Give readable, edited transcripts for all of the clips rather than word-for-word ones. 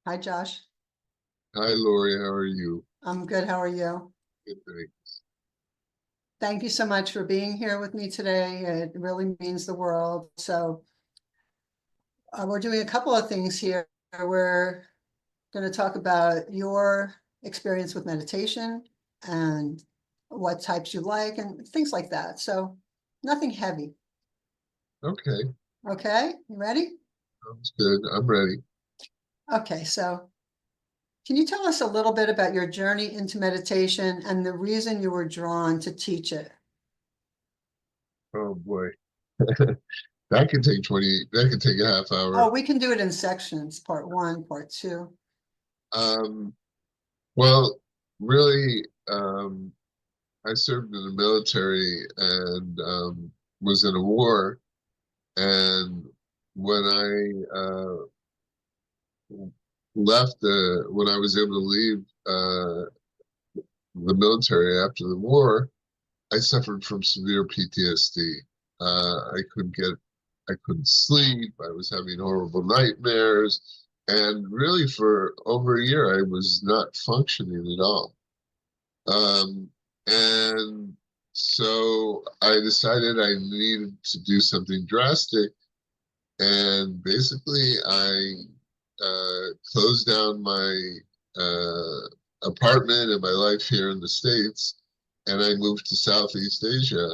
Hi, Josh. Hi, Lori. How are you? I'm good. How are you? Good, thanks. Thank you so much for being here with me today. It really means the world. We're doing a couple of things here. We're going to talk about your experience with meditation and what types you like and things like that. So nothing heavy. Okay, Okay, you ready? sounds good. I'm ready. Okay, so can you tell us a little bit about your journey into meditation and the reason you were drawn to teach it? Oh boy, that could take a half Oh, hour. we can do it in sections, part one, part two. Um, well, really, I served in the military and was in a war. And when when I was able to leave the military after the war, I suffered from severe PTSD. I couldn't sleep. I was having horrible nightmares. And really, for over a year, I was not functioning at all. Um, and so I decided I needed to do something drastic. And basically, I closed down my apartment and my life here in the States. And I moved to Southeast Asia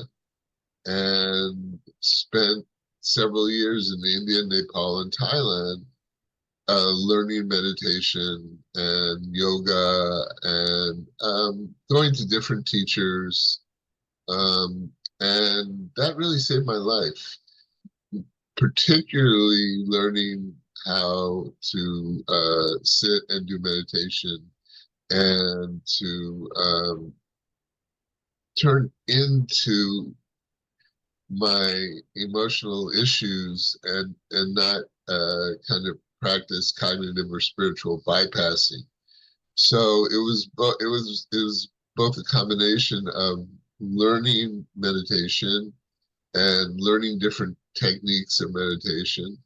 and spent several years in India, Nepal, and Thailand, learning meditation and yoga and going to different teachers. Um, and that really saved my life, particularly learning how to sit and do meditation and to turn into my emotional issues and not kind of practice cognitive or spiritual bypassing. So it was both a combination of learning meditation and learning different techniques of meditation,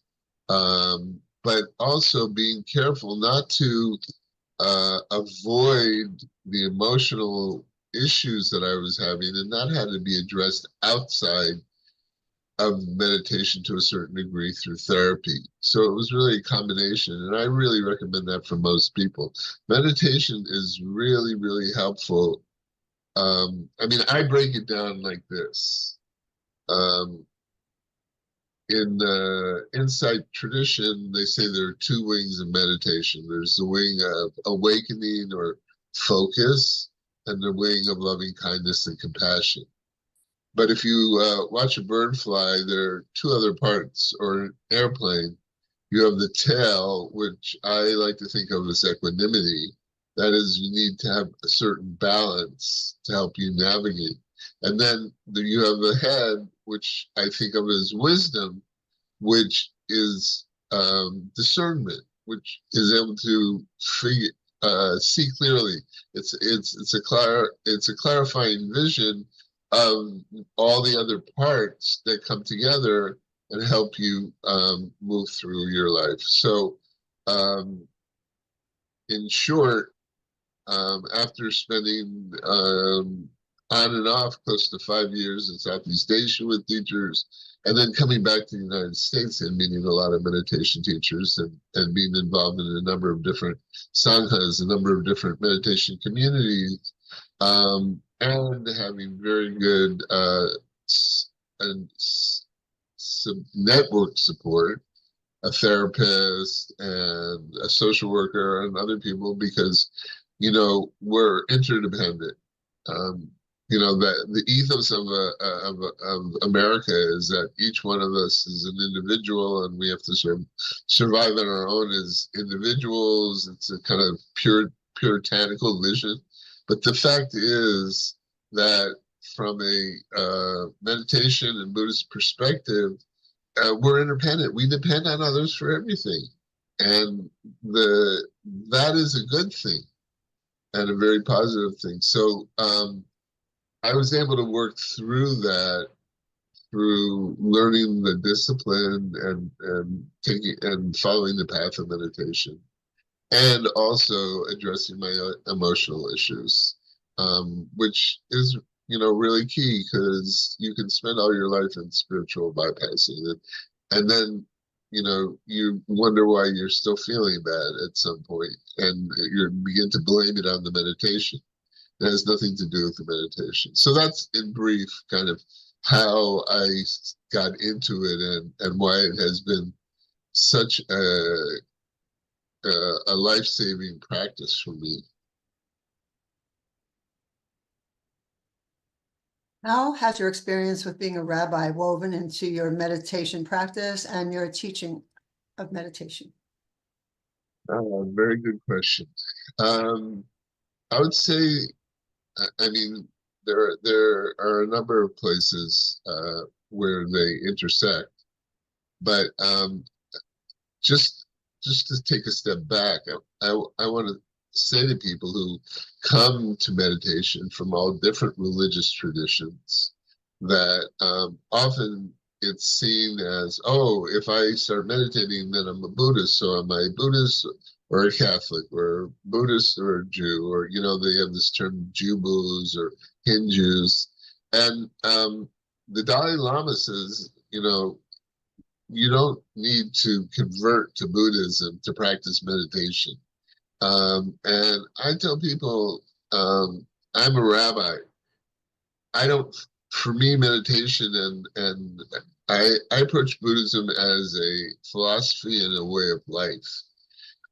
but also being careful not to avoid the emotional issues that I was having, and that had to be addressed outside of meditation to a certain degree through therapy. So it was really a combination, and I really recommend that for most people. Meditation is really, really helpful. I mean, I break it down like this. Um, in the insight tradition, they say there are two wings of meditation. There's the wing of awakening or focus, and the wing of loving kindness and compassion. But if you watch a bird fly, there are two other parts, or an airplane. You have the tail, which I like to think of as equanimity. That is, you need to have a certain balance to help you navigate. And then you have the head, which I think of as wisdom, which is discernment, which is able to see clearly. It's a clarifying vision of all the other parts that come together and help you move through your life. So, um, in short, after spending on and off close to 5 years in Southeast Asia with teachers, and then coming back to the United States and meeting a lot of meditation teachers and being involved in a number of different sanghas, a number of different meditation communities, and having very good and some network support, a therapist and a social worker and other people, because we're interdependent. um, that the ethos of America is that each one of us is an individual and we have to survive on our own as individuals. It's a kind of puritanical vision, but the fact is that from a meditation and Buddhist perspective, we're independent. We depend on others for everything, and the that is a good thing and a very positive thing. So I was able to work through that through learning the discipline and taking and following the path of meditation. and also addressing my emotional issues, which is really key because you can spend all your life in spiritual bypassing it, and then you wonder why you're still feeling bad at some point, and you begin to blame it on the meditation. It has nothing to do with the meditation. So that's in brief kind of how I got into it, and why it has been such a life-saving practice for me. How has your experience with being a rabbi woven into your meditation practice and your teaching of meditation? Very good question. Um, I would say, I mean, there are a number of places where they intersect, but just just to take a step back, I want to say to people who come to meditation from all different religious traditions that often it's seen as, oh, if I start meditating, then I'm a Buddhist. So am I Buddhist or a Catholic or a Buddhist or a Jew? Or, they have this term Jubus or Hindus. And the Dalai Lama says, you don't need to convert to Buddhism to practice meditation. And I tell people, I'm a rabbi. I don't, for me, meditation and I approach Buddhism as a philosophy and a way of life.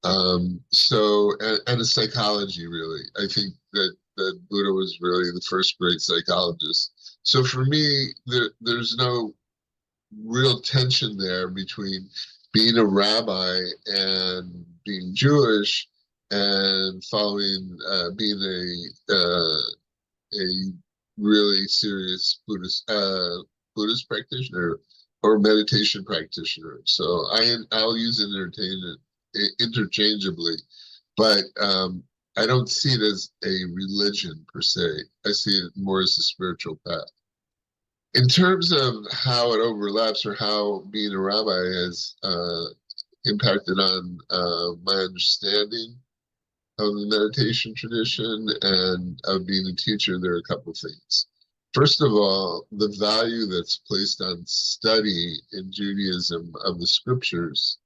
And a psychology, really. I think that Buddha was really the first great psychologist. So for me, there's no real tension there between being a rabbi and being Jewish and following being a really serious Buddhist practitioner or meditation practitioner. So I'll use entertainment interchangeably, but I don't see it as a religion per se. I see it more as a spiritual path. In terms of how it overlaps or how being a rabbi has impacted on my understanding of the meditation tradition and of being a teacher, there are a couple of things. First of all, the value that's placed on study in Judaism of the scriptures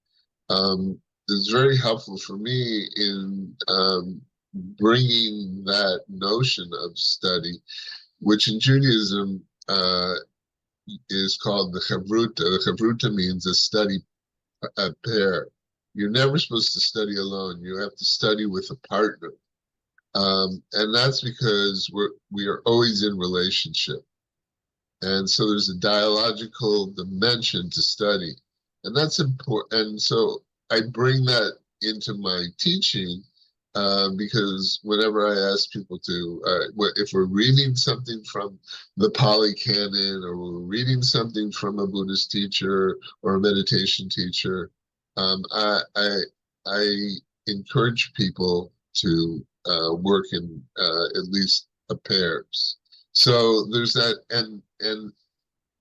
is very helpful for me in bringing that notion of study, which in Judaism is called the chavruta. The chavruta means a study a pair. You're never supposed to study alone. You have to study with a partner. And that's because we are always in relationship. And so there's a dialogical dimension to study. And that's important. And so I bring that into my teaching because whenever I ask people to, if we're reading something from the Pali Canon or we're reading something from a Buddhist teacher or a meditation teacher, I encourage people to work in at least a pairs. So there's that, and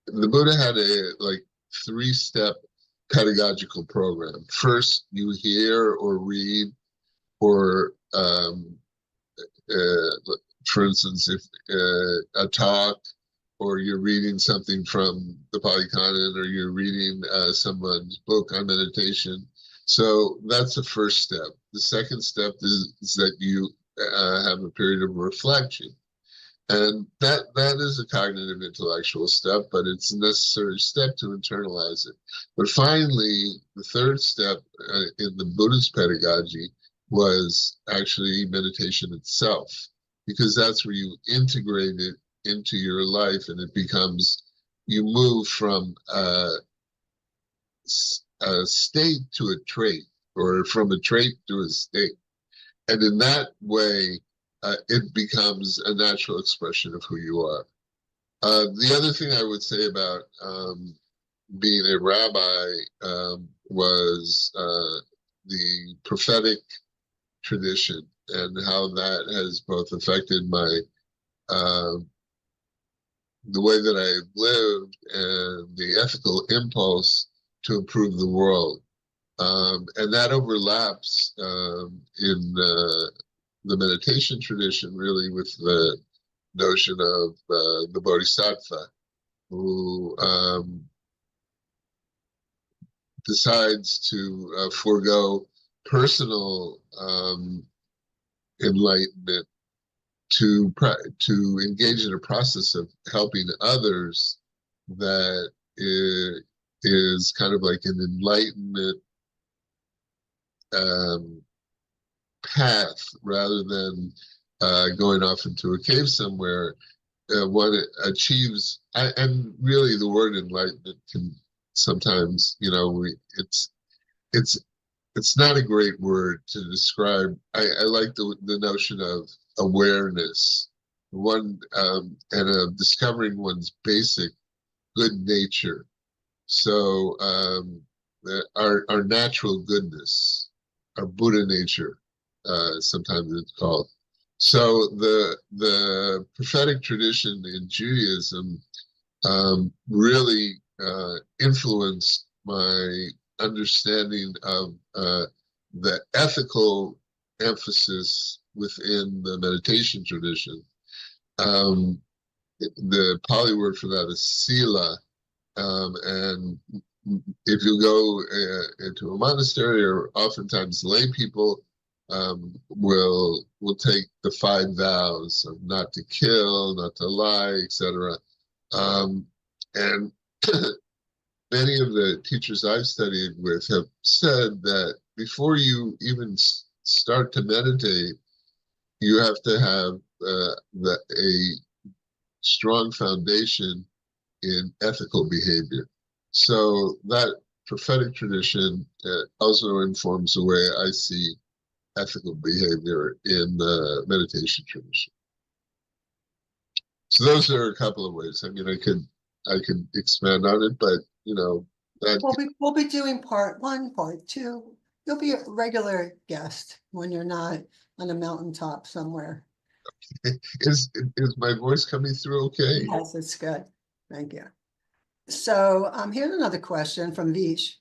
the Buddha had a like 3-step pedagogical program. First, you hear or read, or for instance, if a talk, or you're reading something from the Pali Canon, or you're reading someone's book on meditation. So that's the first step. The second step is that you have a period of reflection. And that is a cognitive intellectual step, but it's a necessary step to internalize it. But finally, the third step in the Buddhist pedagogy was actually meditation itself, because that's where you integrate it into your life and it becomes, you move from a state to a trait, or from a trait to a state. And in that way, it becomes a natural expression of who you are. The other thing I would say about being a rabbi was the prophetic tradition and how that has both affected my uh, the way that I've lived and the ethical impulse to improve the world. And that overlaps in the meditation tradition really with the notion of the bodhisattva who decides to forego personal enlightenment to engage in a process of helping others that is kind of like an enlightenment um, path rather than going off into a cave somewhere. One achieves, and really the word enlightenment can sometimes, it's it's not a great word to describe. I like the notion of awareness, one and of discovering one's basic good nature. So our natural goodness, our Buddha nature, sometimes it's called. So the prophetic tradition in Judaism really influenced my understanding of the ethical emphasis within the meditation tradition. Um, the Pali word for that is sila, and if you go into a monastery, or oftentimes lay people will take the 5 vows of not to kill, not to lie, etc. And many of the teachers I've studied with have said that before you even start to meditate, you have to have a strong foundation in ethical behavior. So that prophetic tradition also informs the way I see ethical behavior in the meditation tradition. So those are a couple of ways. I mean, I could expand on it, but that We'll be doing part one, part two. You'll be a regular guest when you're not on a mountaintop somewhere. is my voice coming through okay? Yes, it's good. Thank you. So here's another question from Vish.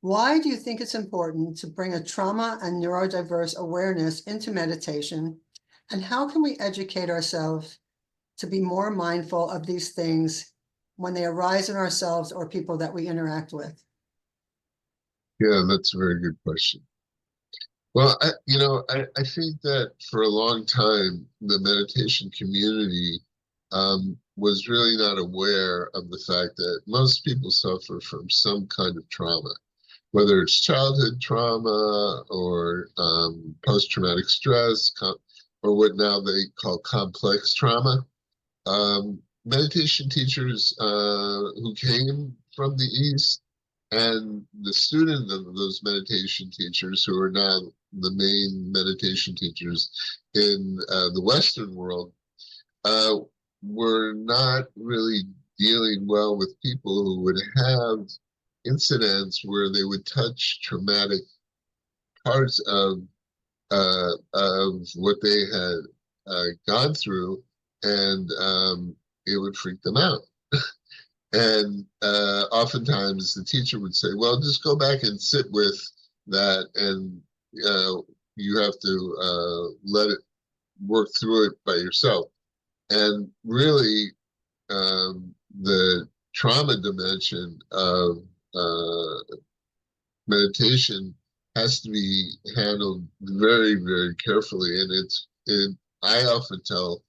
Why do you think it's important to bring a trauma and neurodiverse awareness into meditation? And how can we educate ourselves to be more mindful of these things when they arise in ourselves or people that we interact with? Yeah, that's a very good question. Well, I think that for a long time, the meditation community was really not aware of the fact that most people suffer from some kind of trauma, whether it's childhood trauma or post-traumatic stress, or what now they call complex trauma. Meditation teachers who came from the East and the student of those meditation teachers who are now the main meditation teachers in the Western world uh, were not really dealing well with people who would have incidents where they would touch traumatic parts of what they had gone through, and it would freak them out. And oftentimes the teacher would say, well, just go back and sit with that, and you have to let it work through it by yourself. And really, the trauma dimension of meditation has to be handled very, very carefully. And I often tell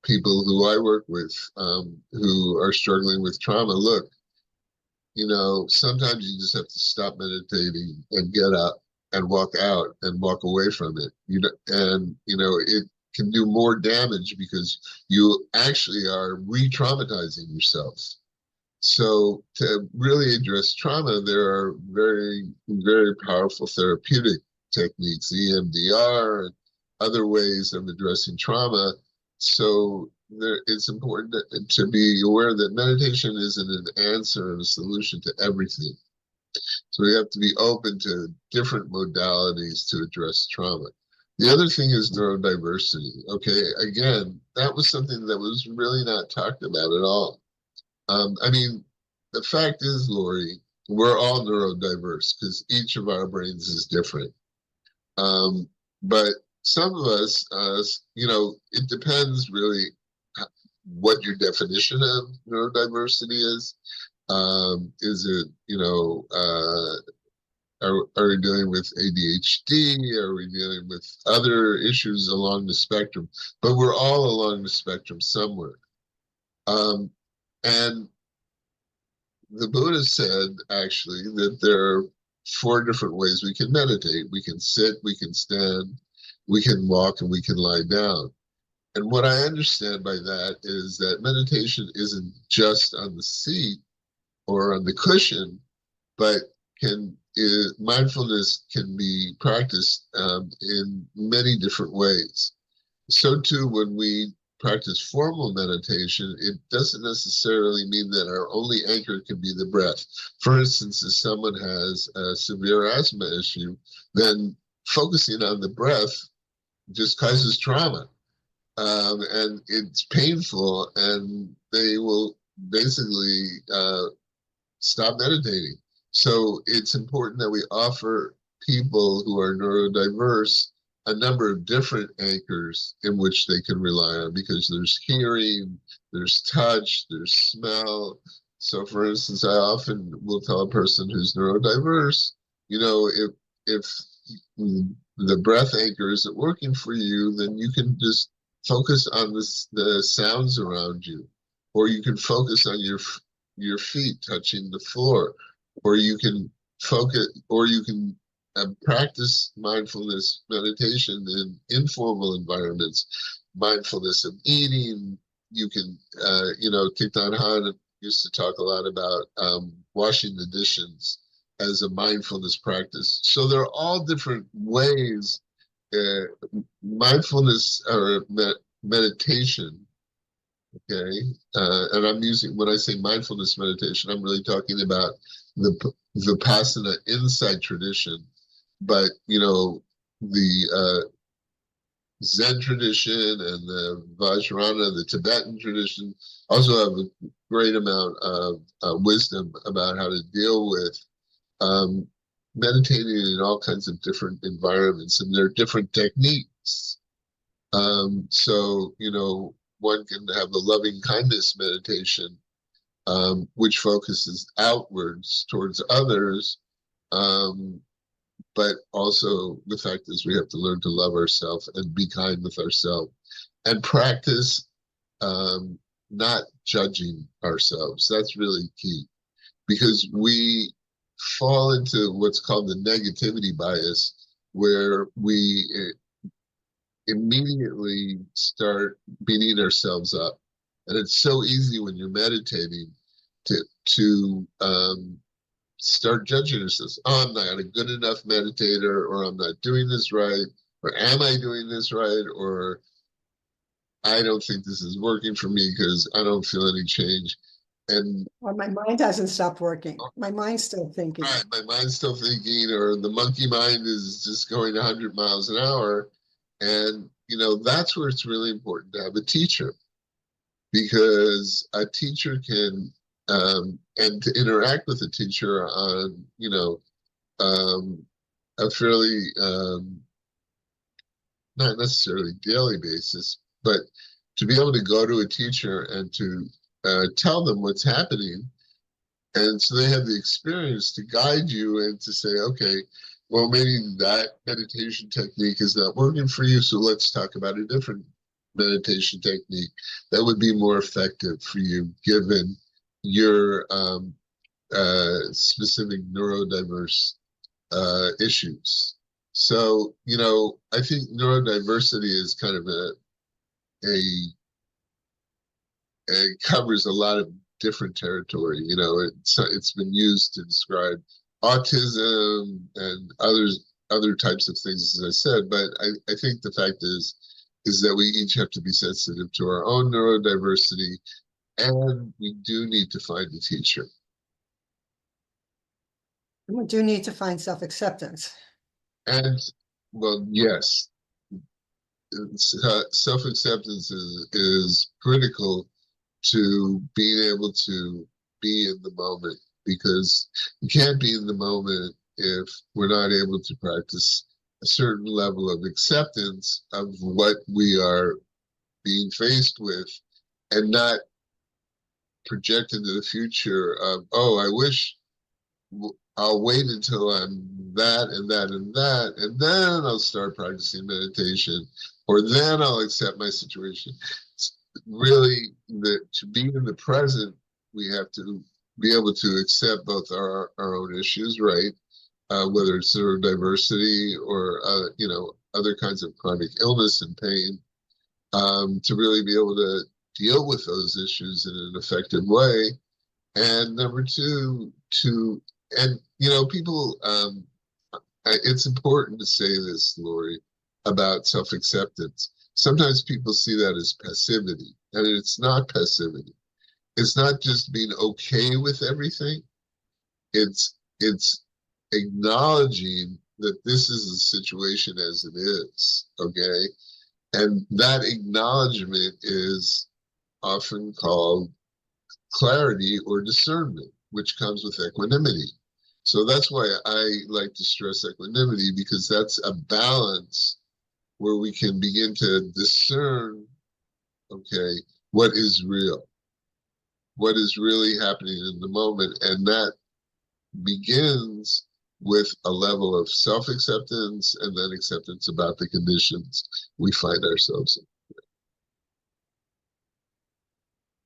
people who I work with who are struggling with trauma, look, sometimes you just have to stop meditating and get up and walk out and walk away from it. It can do more damage because you actually are re-traumatizing yourself. So to really address trauma, there are very, very powerful therapeutic techniques, EMDR and other ways of addressing trauma. So it's important to be aware that meditation isn't an answer and a solution to everything. So we have to be open to different modalities to address trauma. The other thing is neurodiversity. Okay, again, that was something that was really not talked about at all. I mean, the fact is, Lori, we're all neurodiverse because each of our brains is different. Um, but some of us, it depends really what your definition of neurodiversity is. Is it, are we dealing with ADHD? Are we dealing with other issues along the spectrum? But we're all along the spectrum somewhere. Um, and the Buddha said actually that there are four different ways we can meditate. We can sit, we can stand, we can walk, and we can lie down. And what I understand by that is that meditation isn't just on the seat or on the cushion, but mindfulness can be practiced in many different ways. So too, when we practice formal meditation, it doesn't necessarily mean that our only anchor can be the breath. For instance, if someone has a severe asthma issue, then focusing on the breath just causes trauma. And it's painful, and they will basically stop meditating. So it's important that we offer people who are neurodiverse a number of different anchors in which they can rely on, because there's hearing, there's touch, there's smell. So for instance, I often will tell a person who's neurodiverse, if the breath anchor isn't working for you, then you can just focus on the sounds around you, or you can focus on your feet touching the floor, or you can practice mindfulness meditation in informal environments, mindfulness of eating. You can, Thich Han used to talk a lot about washing the dishes as a mindfulness practice. So there are all different ways. Mindfulness or meditation. Okay. And I'm using, when I say mindfulness meditation, I'm really talking about the Vipassana insight tradition. But, the Zen tradition and the Vajrayana, the Tibetan tradition, also have a great amount of wisdom about how to deal with um, meditating in all kinds of different environments. And there are different techniques. So, one can have the loving kindness meditation, which focuses outwards towards others. Um, but also the fact is we have to learn to love ourselves and be kind with ourselves and practice not judging ourselves. That's really key, because we fall into what's called the negativity bias, where we immediately start beating ourselves up. And it's so easy when you're meditating to start judging yourself. Oh, I'm not a good enough meditator, or I'm not doing this right, or am I doing this right, or I don't think this is working for me because I don't feel any change. And Or my mind hasn't stopped working. My mind's still thinking. right, my mind's still thinking, or the monkey mind is just going 100 miles an hour. And, that's where it's really important to have a teacher, because a teacher can, and to interact with a teacher on, um, a fairly, not necessarily daily basis, but to be able to go to a teacher and to tell them what's happening. And so they have the experience to guide you and to say, okay, well, maybe that meditation technique is not working for you. So let's talk about a different meditation technique that would be more effective for you, given your specific neurodiverse issues. So, I think neurodiversity is kind of a it covers a lot of different territory. It's been used to describe autism and other types of things, as I said. But I think the fact is that we each have to be sensitive to our own neurodiversity, and we do need to find a teacher. We do need to find self-acceptance. And well, yes, self-acceptance is critical to being able to be in the moment. because you can't be in the moment if we're not able to practice a certain level of acceptance of what we are being faced with and not project into the future of, oh, I wish I'll wait until I'm that and that and that, and then I'll start practicing meditation, or then I'll accept my situation. It's really, to be in the present, we have to be able to accept both our own issues, right? Whether it's neurodiversity or other kinds of chronic illness and pain, to really be able to deal with those issues in an effective way. And number two, people, it's important to say this, Lori, about self-acceptance. Sometimes people see that as passivity, and it's not passivity. It's not just being okay with everything. It's acknowledging that this is the situation as it is, okay? And that acknowledgement is often called clarity or discernment, which comes with equanimity. So that's why I like to stress equanimity, because that's a balance where we can begin to discern, okay, what is real, what is really happening in the moment. And that begins with a level of self-acceptance and then acceptance about the conditions we find ourselves in.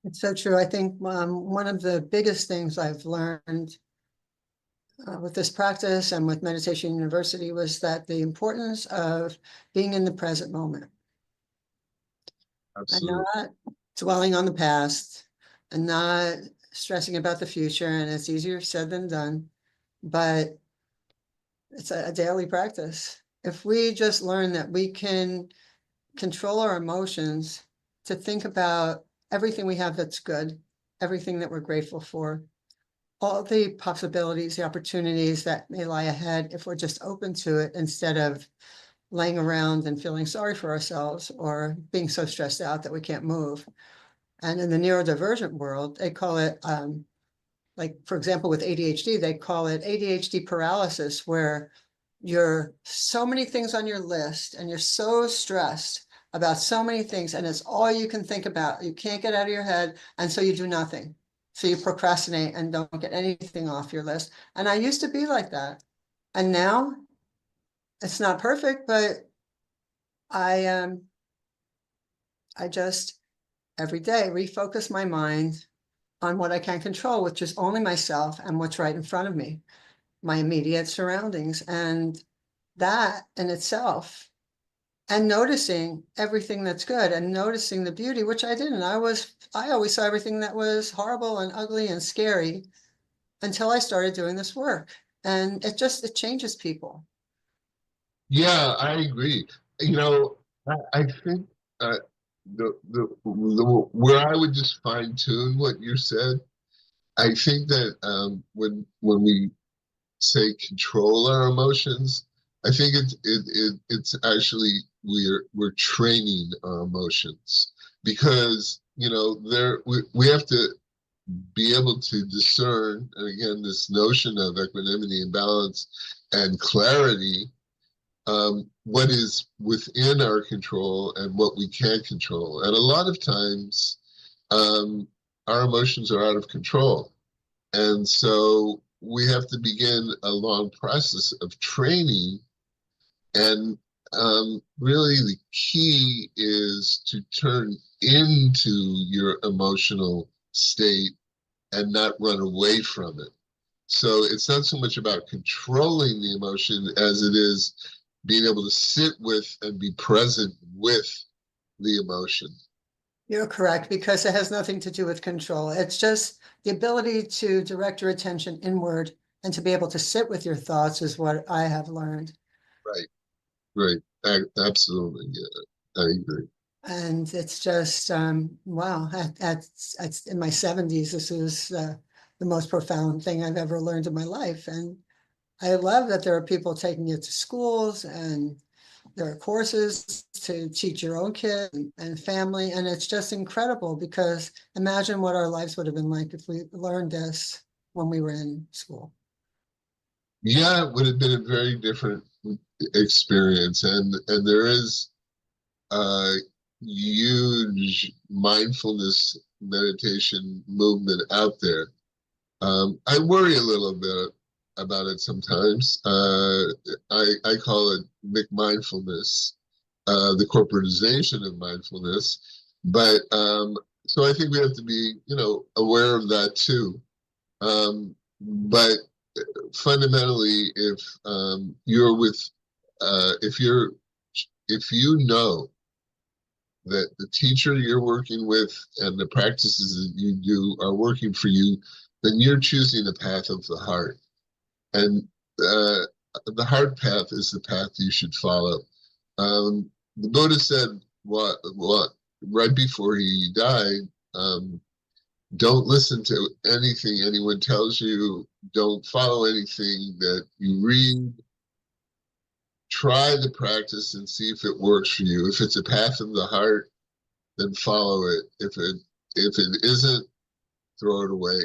It's so true. I think one of the biggest things I've learned with this practice and with Meditation University was that the importance of being in the present moment and Absolutely. not dwelling on the past and not stressing about the future. And it's easier said than done, but it's a daily practice. If we just learn that we can control our emotions, to think about everything we have that's good, everything that we're grateful for, all the possibilities, the opportunities that may lie ahead, if we're just open to it instead of laying around and feeling sorry for ourselves or being so stressed out that we can't move. And in the neurodivergent world, they call it, like, for example, with ADHD, they call it ADHD paralysis, where you're so many things on your list and you're so stressed about so many things, and it's all you can think about. You can't get out of your head, and so you do nothing. So you procrastinate and don't get anything off your list. And I used to be like that. And now it's not perfect, but I I just every day refocus my mind on what I can control, which is only myself and what's right in front of me, my immediate surroundings. And that in itself, and noticing everything that's good and noticing the beauty, which I didn't. I always saw everything that was horrible and ugly and scary until I started doing this work. And it changes people. Yeah, I agree. I think where I would just fine tune what you said. I think that when we say control our emotions, I think it's actually we're training our emotions, because we have to be able to discern, and again, this notion of equanimity and balance and clarity, what is within our control and what we can't control. And a lot of times, um, our emotions are out of control. And so we have to begin a long process of training. And really, the key is to turn into your emotional state and not run away from it. So it's not so much about controlling the emotion as it is being able to sit with and be present with the emotion. You're correct, because it has nothing to do with control. It's just the ability to direct your attention inward and to be able to sit with your thoughts is what I have learned. Right, right. Absolutely. Yeah, I agree. And it's just, wow, at in my 70s, this is the most profound thing I've ever learned in my life. And I love that there are people taking it to schools, and there are courses to teach your own kid and family. And it's just incredible, because imagine what our lives would have been like if we learned this when we were in school. Yeah, it would have been a very different experience, and there is a huge mindfulness meditation movement out there. I worry a little bit about it sometimes. I call it McMindfulness, the corporatization of mindfulness. But so I think we have to be, aware of that too. But fundamentally, if you're with, if you're, if you know that the teacher you're working with and the practices that you do are working for you, then you're choosing the path of the heart. And the heart path is the path you should follow. The Buddha said, what, right before he died, don't listen to anything anyone tells you. Don't follow anything that you read. Try the practice and see if it works for you. If it's a path of the heart, then follow it. If it isn't, throw it away.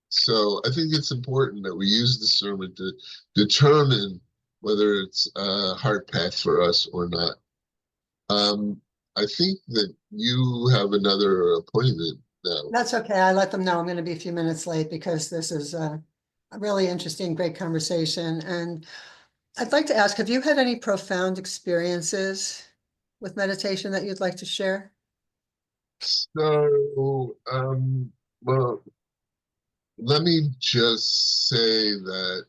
So I think it's important that we use discernment to determine whether it's a heart path for us or not. Um, I think that you have another appointment now. That's okay. I let them know I'm going to be a few minutes late because this is a really interesting, great conversation. And I'd like to ask, have you had any profound experiences with meditation that you'd like to share? So, well, let me just say that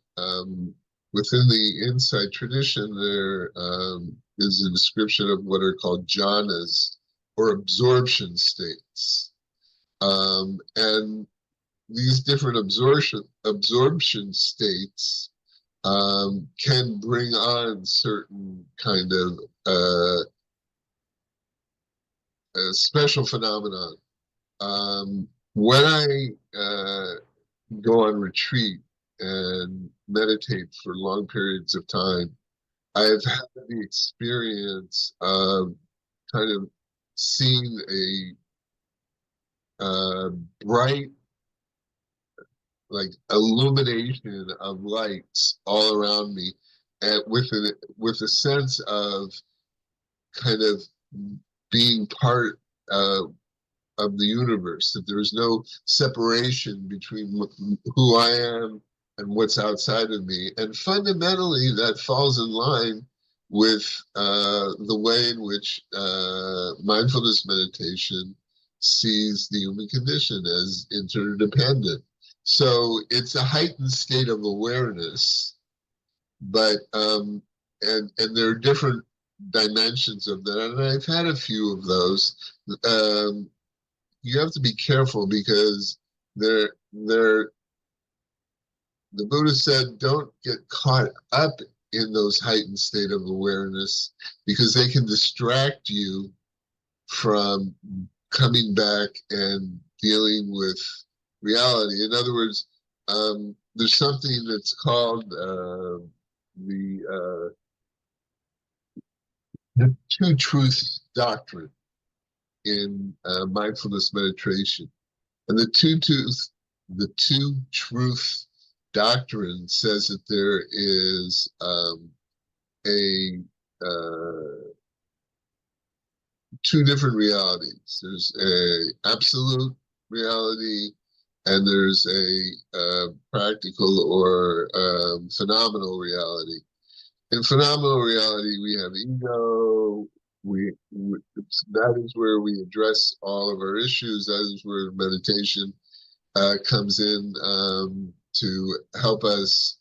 within the insight tradition, there is a description of what are called jhanas or absorption states. And these different absorption states can bring on certain kind of special phenomenon. When I go on retreat and meditate for long periods of time, I've had the experience of kind of seeing a bright, like illumination of lights all around me, and with a sense of kind of being part of the universe, that there is no separation between who I am and what's outside of me. And fundamentally, that falls in line with the way in which mindfulness meditation sees the human condition as interdependent. So it's a heightened state of awareness, but and there are different dimensions of that, and I've had a few of those. Um, you have to be careful because they're the Buddha said, don't get caught up in those heightened state of awareness because they can distract you from coming back and dealing with reality. In other words, there's something that's called the two truths doctrine in mindfulness meditation. And the two truth doctrine says that there is a two different realities. There's a absolute reality, and there's a practical or phenomenal reality. In phenomenal reality, we have ego. We that is where we address all of our issues. That is where meditation comes in to help us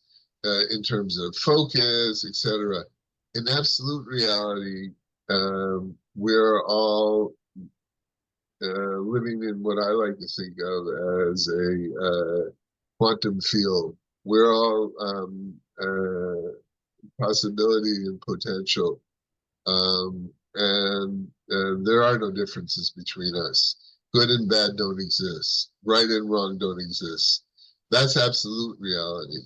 in terms of focus, etc. In absolute reality, we're all living in what I like to think of as a quantum field. We're all possibility and potential. And there are no differences between us. Good and bad don't exist. Right and wrong don't exist. That's absolute reality.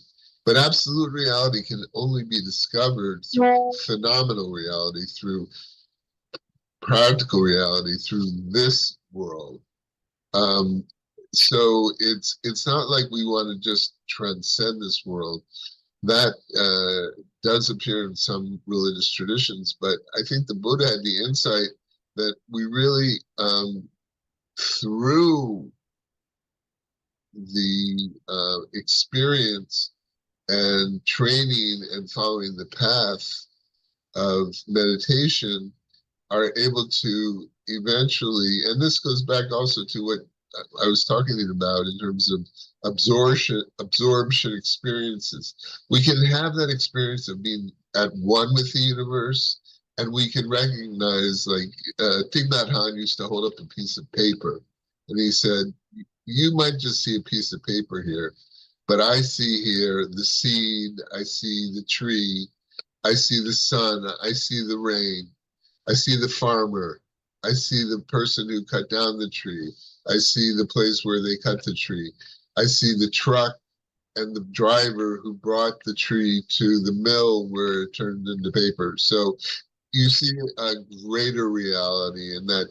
But absolute reality can only be discovered through phenomenal reality, through practical reality, through this world. So it's not like we want to just transcend this world. That does appear in some religious traditions, but I think the Buddha had the insight that we really, through the experience and training and following the path of meditation, are able to eventually, and this goes back also to what I was talking about in terms of absorption experiences. We can have that experience of being at one with the universe, and we can recognize, like Thich Nhat Hanh used to hold up a piece of paper, and he said, "You might just see a piece of paper here, but I see here the seed, I see the tree, I see the sun, I see the rain." I see the farmer. I see the person who cut down the tree. I see the place where they cut the tree. I see the truck and the driver who brought the tree to the mill where it turned into paper. So you see a greater reality, and that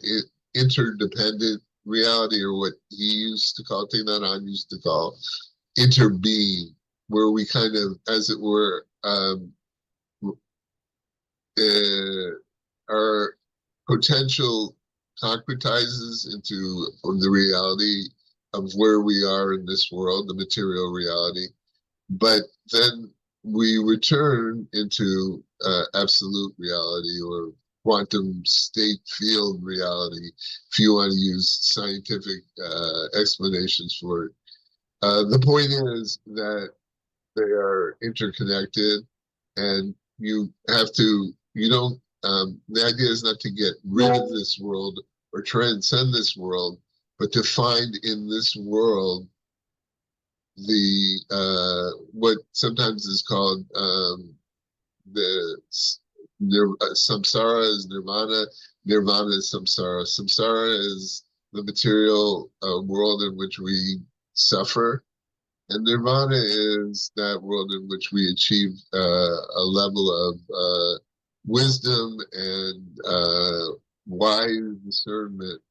interdependent reality, or what he used to call, Thich Nhat Hanh used to call interbeing, where we kind of, as it were, our potential concretizes into the reality of where we are in this world, the material reality. But then we return into absolute reality, or quantum state field reality, if you want to use scientific explanations for it. The point is that they are interconnected, and you don't, the idea is not to get rid of this world or transcend this world, but to find in this world the what sometimes is called the samsara is nirvana, nirvana is samsara. Samsara is the material world in which we suffer, and nirvana is that world in which we achieve a level of wisdom and wise discernment,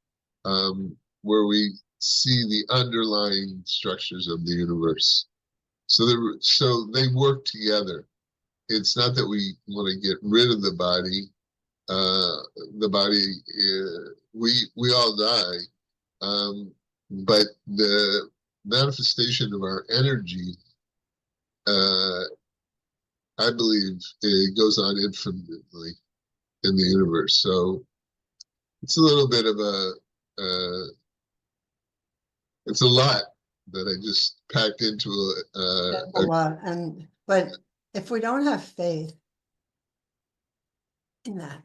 where we see the underlying structures of the universe. So they work together. It's not that we want to get rid of the body. Uh, the body, we all die, but the manifestation of our energy, uh, I believe, it goes on infinitely in the universe. So it's a little bit of it's a lot that I just packed into That's a lot. But if we don't have faith in that,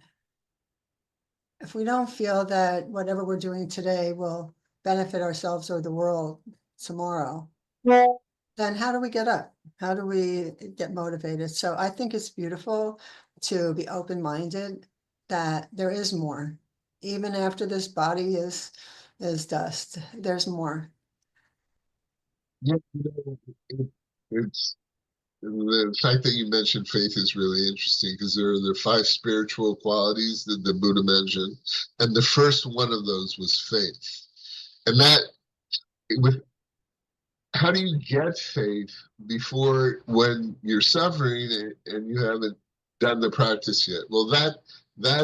if we don't feel that whatever we're doing today will benefit ourselves or the world tomorrow, then how do we get up? How do we get motivated? So I think it's beautiful to be open-minded that there is more. Even after this body is dust, there's more. yeah, it's the fact that you mentioned faith is really interesting, because there are five spiritual qualities that the Buddha mentioned, and the first one of those was faith. And that, with how do you get faith before, when you're suffering and you haven't done the practice yet? Well, that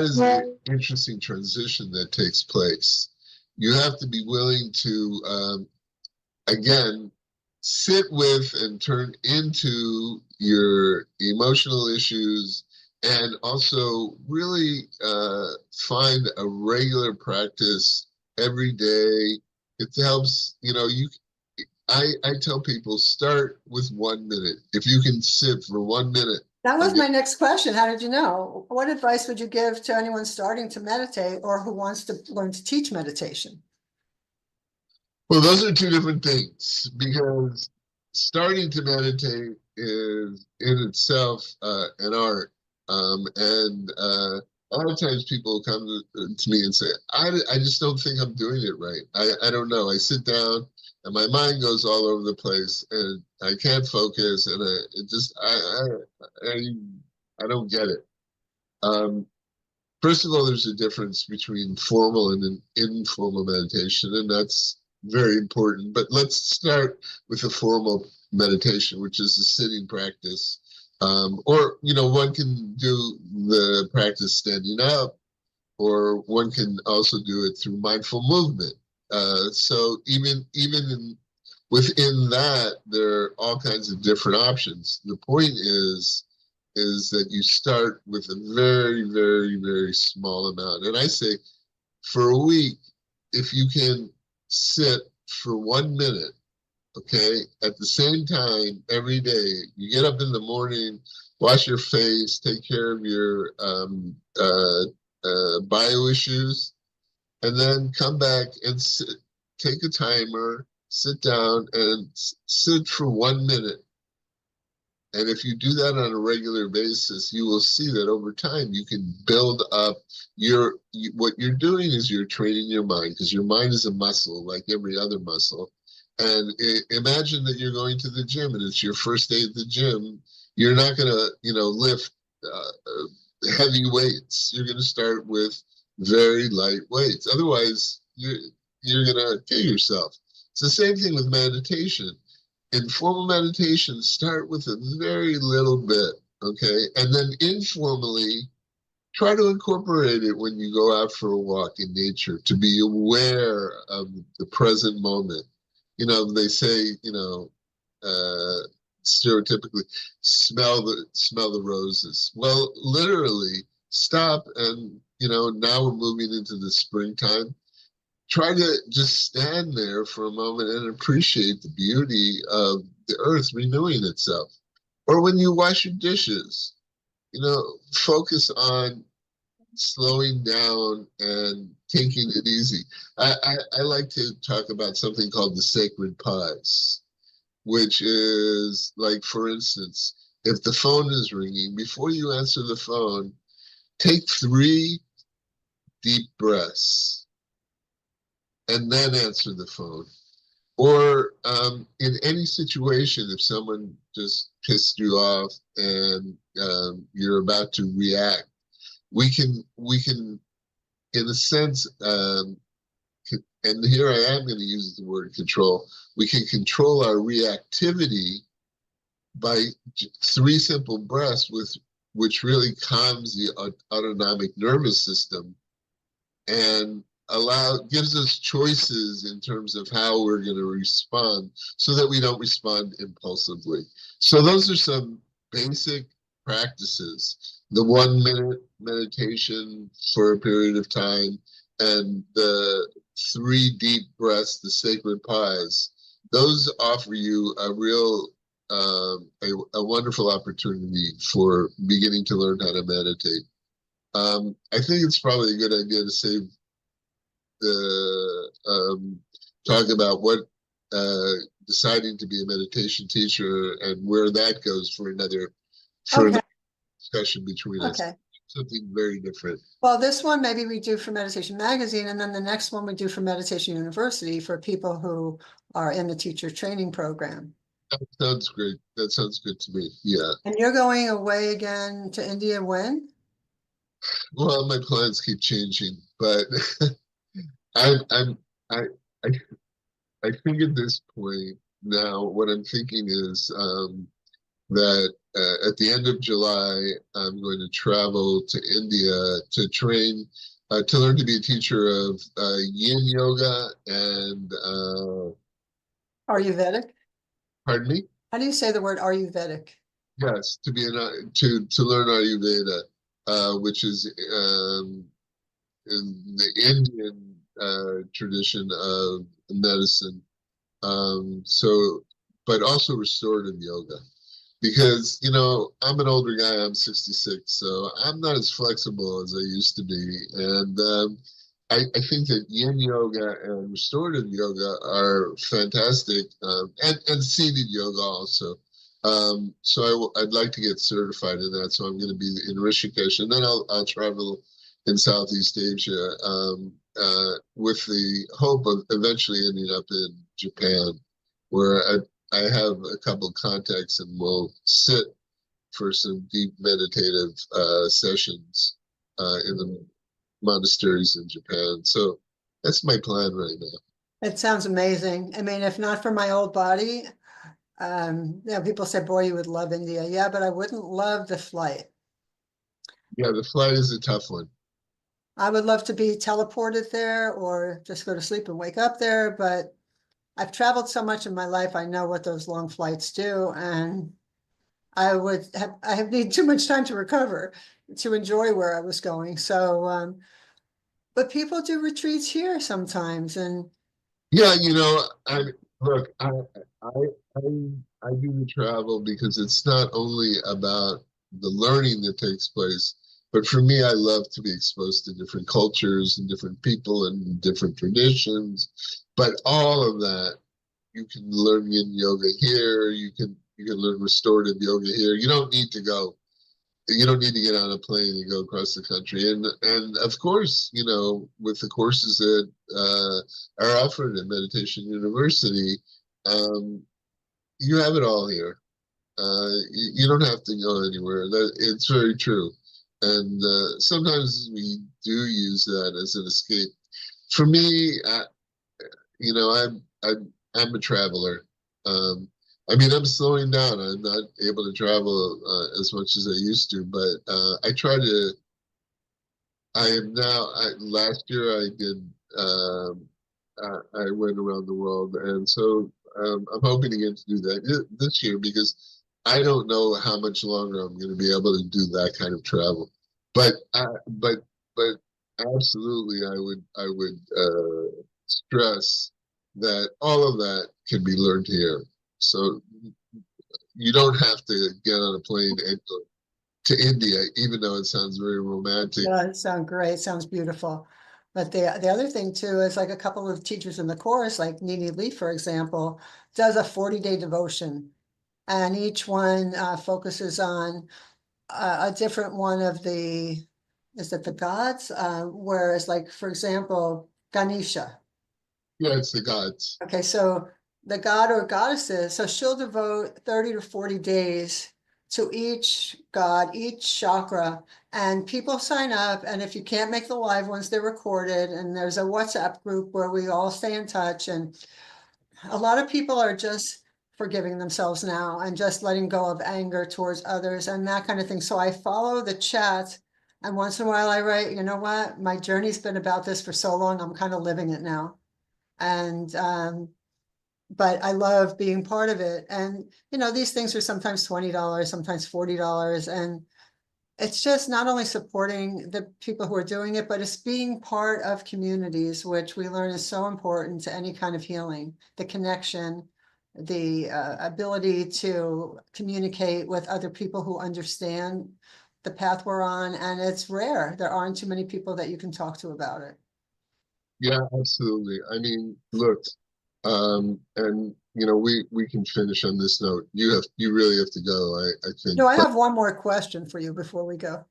is the interesting transition that takes place. You have to be willing to again, sit with and turn into your emotional issues, and also really find a regular practice every day. It helps, I tell people, start with 1 minute. If you can sit for 1 minute. That was And my next question. How did you know? What advice would you give to anyone starting to meditate or who wants to learn to teach meditation? well, those are two different things, because starting to meditate is in itself an art. And a lot of times people come to me and say, I just don't think I'm doing it right. I don't know. I sit down and my mind goes all over the place, and I can't focus, and it just, I don't get it. Um, First of all, there's a difference between formal and an informal meditation, and that's very important. But let's start with a formal meditation, which is a sitting practice. Or, one can do the practice standing up, or one can also do it through mindful movement. So within that, there are all kinds of different options. The point is that you start with a very, very, very small amount. And I say for a week, if you can sit for 1 minute, okay, at the same time every day, you get up in the morning, wash your face, take care of your bio issues, and then come back and sit, take a timer, sit down and sit for 1 minute. And if you do that on a regular basis, you will see that over time you can build up what you're doing is you're training your mind, because your mind is a muscle like every other muscle. And imagine that you're going to the gym and it's your first day at the gym. You're not going to, lift heavy weights. You're going to start with very light weights. Otherwise, you're going to kill yourself. It's the same thing with meditation. In formal meditation, start with a very little bit, okay? And then informally, try to incorporate it when you go out for a walk in nature, to be aware of the present moment. They say, stereotypically, smell the roses. Well, literally, stop and, now we're moving into the springtime. Try to just stand there for a moment and appreciate the beauty of the earth renewing itself. Or when you wash your dishes, focus on slowing down and taking it easy. I like to talk about something called the sacred pause, which is like, for instance, if the phone is ringing, before you answer the phone, take 3 deep breaths and then answer the phone. Or in any situation, if someone just pissed you off and you're about to react, we can, in a sense, and here I am going to use the word control. We can control our reactivity by 3 simple breaths, which really calms the autonomic nervous system and gives us choices in terms of how we're going to respond, so that we don't respond impulsively. So those are some basic practices: the 1 minute meditation for a period of time, and the 3 deep breaths, the sacred pause. Those offer you a wonderful opportunity for beginning to learn how to meditate. I think it's probably a good idea to save the talk about what uh, deciding to be a meditation teacher and where that goes for another Okay, discussion between us. okay. Something very different. Well, this one maybe we do for Meditation Magazine, and then the next one we do for Meditation University for people who are in the teacher training program. That sounds great. That sounds good to me. Yeah. And you're going away again to India when? Well, my plans keep changing, but I'm I I I think at this point now, what I'm thinking is that at the end of July, I'm going to travel to India to train, to learn to be a teacher of Yin Yoga and, Ayurvedic? pardon me? How do you say the word Ayurvedic? Yes, to learn Ayurveda, which is in the Indian tradition of medicine. So, but also restorative yoga. Because I'm an older guy. I'm 66, so I'm not as flexible as I used to be. And I think that Yin yoga and restorative yoga are fantastic, and seated yoga also. So I'd like to get certified in that. So I'm going to be in Rishikesh, and then I'll travel in Southeast Asia, with the hope of eventually ending up in Japan, where I have a couple of contacts and will sit for some deep meditative sessions in the monasteries in Japan. So that's my plan right now. It sounds amazing. I mean, if not for my old body, people say, boy, you would love India. Yeah, but I wouldn't love the flight. Yeah, the flight is a tough one. I would love to be teleported there or just go to sleep and wake up there, but I've traveled so much in my life, I know what those long flights do, and I have need too much time to recover to enjoy where I was going. So, but people do retreats here sometimes, and Yeah, I look, I I I do the travel because it's not only about the learning that takes place, but for me, I love to be exposed to different cultures and different people and different traditions. But all of that, you can learn yin yoga here, you can learn restorative yoga here. You don't need to get on a plane and go across the country. And of course, with the courses that are offered at Meditation University, um, you have it all here. You don't have to go anywhere. It's very true. And sometimes we do use that as an escape. For me, you know, I'm a traveler. Um, I mean, I'm slowing down. I'm not able to travel as much as I used to, but I try to. I am now. Last year, I did. I went around the world, and so I'm hoping to get to do that this year because I don't know how much longer I'm going to be able to do that kind of travel. But but absolutely, I would stress that all of that can be learned here. So you don't have to get on a plane and go to India, even though it sounds very romantic. yeah, it sounds great, sounds beautiful. But the other thing too is like a couple of teachers in the course, like Nini Lee, for example, does a 40-day devotion, and each one focuses on a different one of the, is it the gods? Whereas like, for example, Ganesha. Yeah, it's the gods. Okay, so the god or goddesses, so she'll devote 30 to 40 days to each god, each chakra, and people sign up. And if you can't make the live ones, they're recorded. And there's a WhatsApp group where we all stay in touch. And a lot of people are just forgiving themselves now and just letting go of anger towards others and that kind of thing. So I follow the chat. And once in a while I write, you know what? My journey's been about this for so long, I'm kind of living it now. And but I love being part of it. And these things are sometimes $20, sometimes $40, and it's just not only supporting the people who are doing it, but it's being part of communities, which we learn is so important to any kind of healing. The connection, the ability to communicate with other people who understand the path we're on, and it's rare. There aren't too many people that you can talk to about it. Yeah, absolutely. I mean, look, and we can finish on this note. You really have to go, I think. No, I But have one more question for you before we go.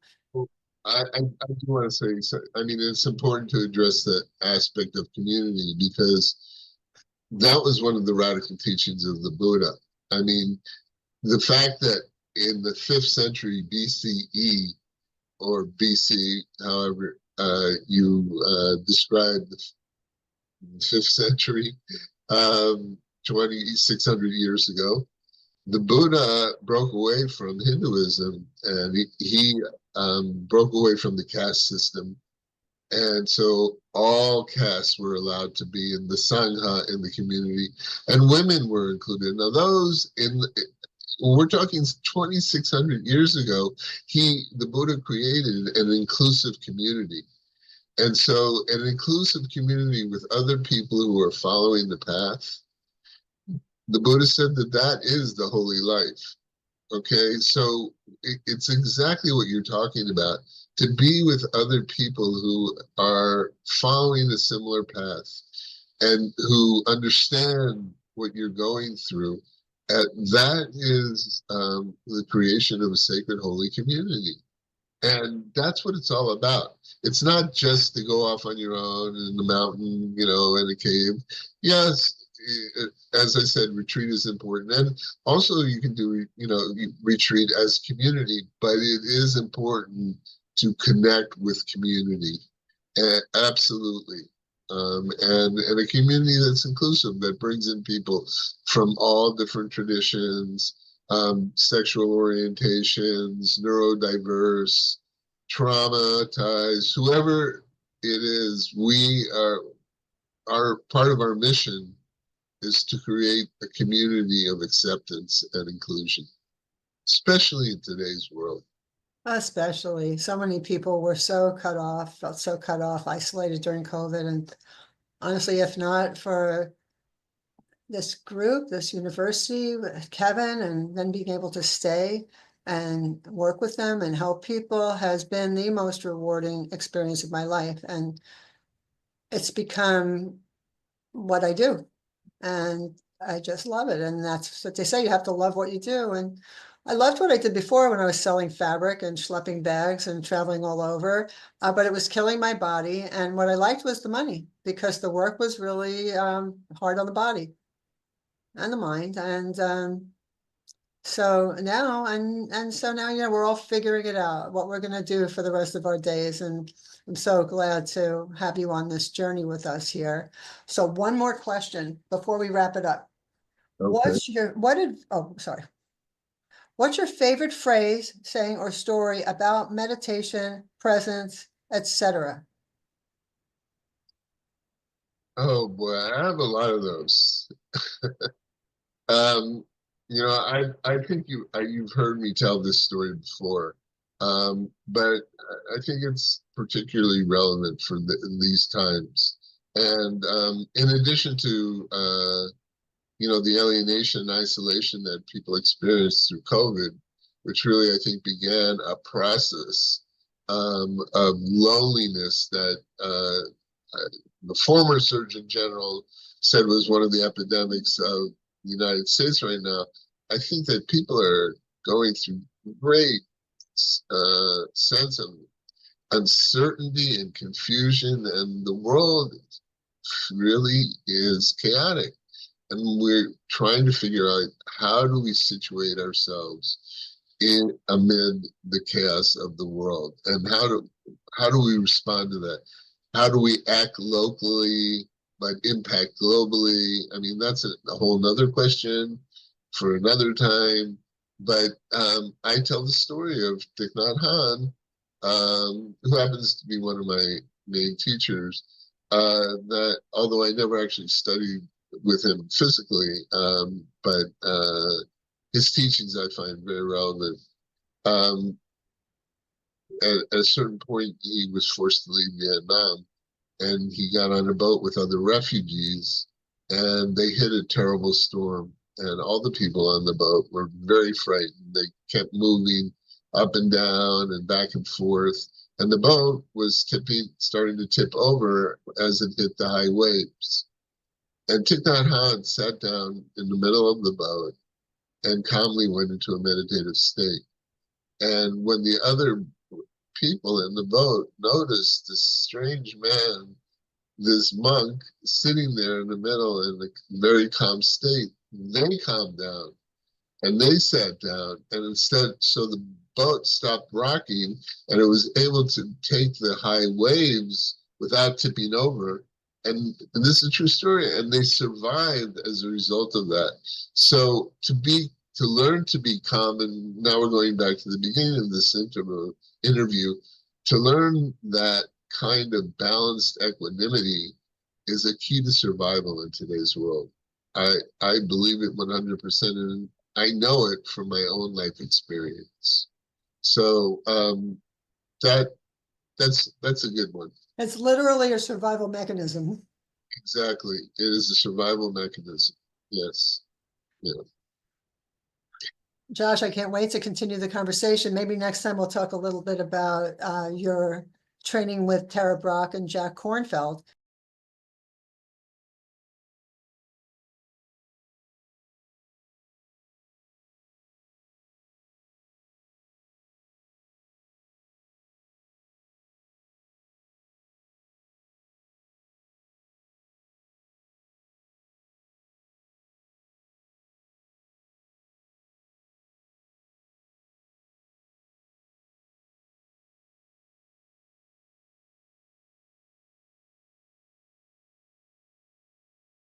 I do want to say, so, I mean, it's important to address that aspect of community because that was one of the radical teachings of the Buddha. I mean, the fact that in the 5th century BCE or BC, however you describe the 5th century, 2,600 years ago, the Buddha broke away from Hinduism and he broke away from the caste system. And so all castes were allowed to be in the Sangha in the community, and women were included. Now, we're talking 2,600 years ago, the Buddha created an inclusive community. And so an inclusive community with other people who are following the path, the Buddha said that that is the holy life. Okay, so it's exactly what you're talking about. To be with other people who are following a similar path and who understand what you're going through, that is the creation of a sacred holy community. And that's what it's all about. It's not just to go off on your own in the mountain, in a cave. Yes, as I said, retreat is important. And also you can do, retreat as community, but it is important to connect with community. Absolutely. and a community that's inclusive, that brings in people from all different traditions, sexual orientations, neurodiverse, traumatized, whoever it is. We are our part of our mission is to create a community of acceptance and inclusion, especially in today's world. Especially, so many people were so cut off, felt so cut off, isolated during COVID. And honestly, if not for this group, this university, with Kevin, and then being able to stay and work with them and help people has been the most rewarding experience of my life. And it's become what I do. And I just love it. And that's what they say, you have to love what you do. And I loved what I did before when I was selling fabric and schlepping bags and traveling all over, but it was killing my body. And what I liked was the money, because the work was really hard on the body and the mind. And so now, you know, we're all figuring it out, what we're going to do for the rest of our days. And I'm so glad to have you on this journey with us here. So one more question before we wrap it up. Okay. What's your favorite phrase, saying, or story about meditation, presence, etc.? Oh boy, I have a lot of those. Um, I think you've heard me tell this story before, but I think it's particularly relevant for these times. And in addition to the alienation and isolation that people experienced through COVID, which really I think began a process of loneliness that the former Surgeon General said was one of the epidemics of the United States right now. I think that people are going through great sense of uncertainty and confusion, and the world really is chaotic. And we're trying to figure out, how do we situate ourselves in amid the chaos of the world, and how do we respond to that? How do we act locally but impact globally? I mean, that's a whole nother question for another time. But I tell the story of Thich Nhat Hanh, who happens to be one of my main teachers. That although I never actually studied with him physically, but his teachings I find very relevant. Um, at a certain point, he was forced to leave Vietnam, and he got on a boat with other refugees, and they hit a terrible storm. And all the people on the boat were very frightened. They kept moving up and down and back and forth. And the boat was starting to tip over as it hit the high waves. And Thich Nhat Hanh sat down in the middle of the boat and calmly went into a meditative state. And when the other people in the boat noticed this strange man, this monk, sitting there in the middle in a very calm state, they calmed down and they sat down. And instead, so the boat stopped rocking and it was able to take the high waves without tipping over. And this is a true story. And they survived as a result of that. So to learn to be calm, and now we're going back to the beginning of this interview, to learn that kind of balanced equanimity is a key to survival in today's world. I believe it 100%, and I know it from my own life experience. So that that's a good one. It's literally a survival mechanism. Exactly, it is a survival mechanism. Yes, yeah. Josh, I can't wait to continue the conversation. Maybe next time we'll talk a little bit about your training with Tara Brock and Jack Kornfeld.